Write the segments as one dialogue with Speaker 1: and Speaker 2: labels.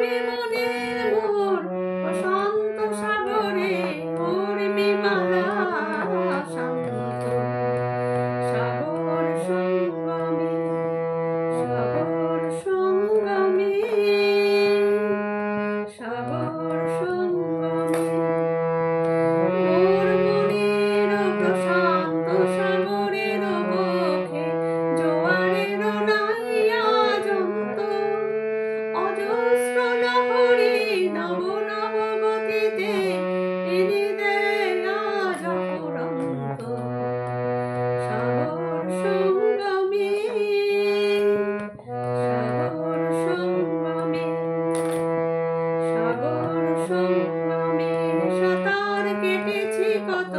Speaker 1: তথাপি মনের মোর প্রশান্ত সাগরে উর্মিমালা শান্ত সাগর সঙ্গমে সাগর সঙ্গমে সাগর সঙ্গমে মোর মনের প্রশান্ত সাগরের বুকে জোয়ারের নাইয়া জন্ত অজস্র লহরী নব নব গতিতে এনে দেয় আজ অফুরন্ত সাগর সঙ্গমে সাগর সঙ্গমে সাগর সঙ্গমে সাঁতার কেটেছি কত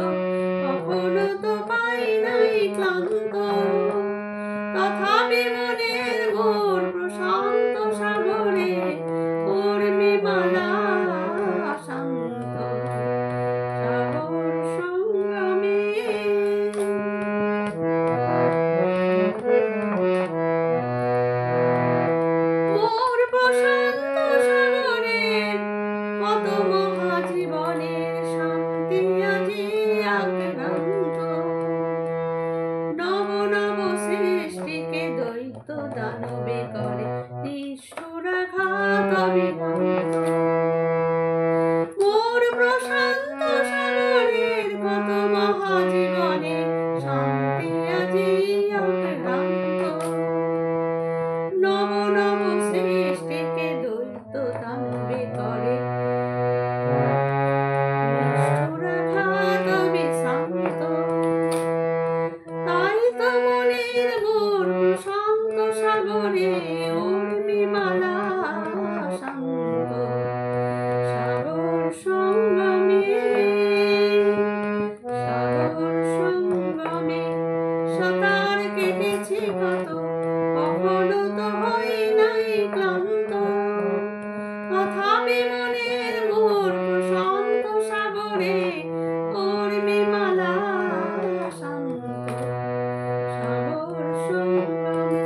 Speaker 1: কখনো তো পাই নাই ক্লান্ত তথাপি মনের মোর প্রশান্ত সাগরে উর্মিমালা শান্ত সাগর সঙ্গমে মোর প্রশান্ত সাগরের কত মহাজীবনের শান্তি আজি আক্রান্ত নব নব সৃষ্টিকে দৈত্য দানবে করে নিষ্ঠুরাঘাত অবিরান্ত মোর প্রশান্ত সাগরের কত মহাজীবনের শান্তি আজি আক্রান্ত নব নব সৃষ্টিকে দৈত্য দানবে করে নিষ্ঠুরাঘাত অবিশ্রান্ত তাই তো মনের মোর প্রশান্ত সাগরে উর্মিমালা শান্ত সাগর সঙ্গমে সাগর সঙ্গমে সাঁতার কেটেছি কত কখনো তো হই নাই ক্লান্ত তথাপি মনের মোর প্রশান্ত সাগরে উর্মিমালা শান্ত সাগর সঙ্গমে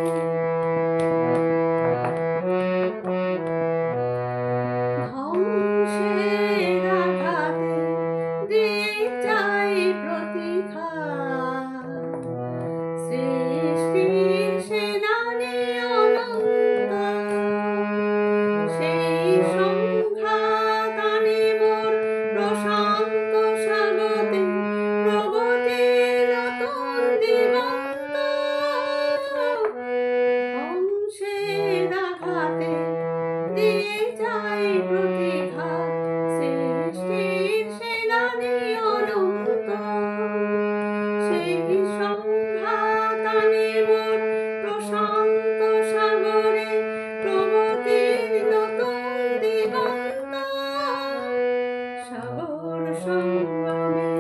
Speaker 1: ধ্বংসের আঘাতে দিয়ে যাই প্রতিঘাত সৃষ্টির সেনানি অনন্ত সেই সংঘাত আনে মোর প্রশান্ত সাগরে প্রগতির নতুন দিগন্ত ধ্বংসের আঘাতে দিয়ে যাই প্রতিঘাত সৃষ্টির সেনানি অনন্ত সেই সংঘাত আনে মোর প্রশান্ত সাগরে প্রগতির নতুন দিগন্ত সাগর সঙ্গমে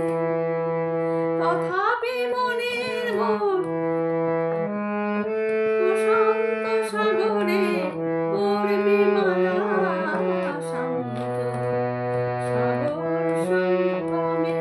Speaker 1: তথাপি মনের মোর প্রশান্ত সাগরে উর্মিমালা শান্ত সাগর সঙ্গমে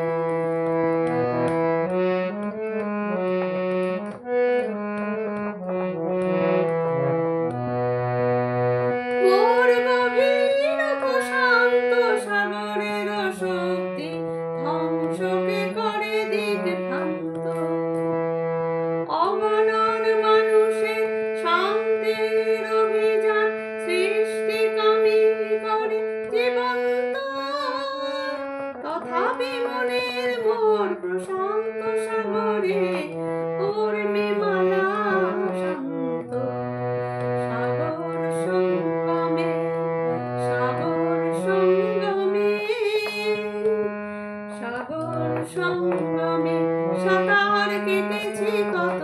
Speaker 1: মোর গভীর প্রশান্ত সাগরের শক্তি ধ্বংসকে করে দিক ভ্রান্ত অগণন মানুষের শান্তির অভিযান সৃষ্টিকামী করে জীবন্ত তথাপি মনের মোর প্রশান্ত সাগরে উর্মিমালা শান্ত সাগর সঙ্গমে সাগর সঙ্গমে সাগর সঙ্গমে সাঁতার কেটেছি কত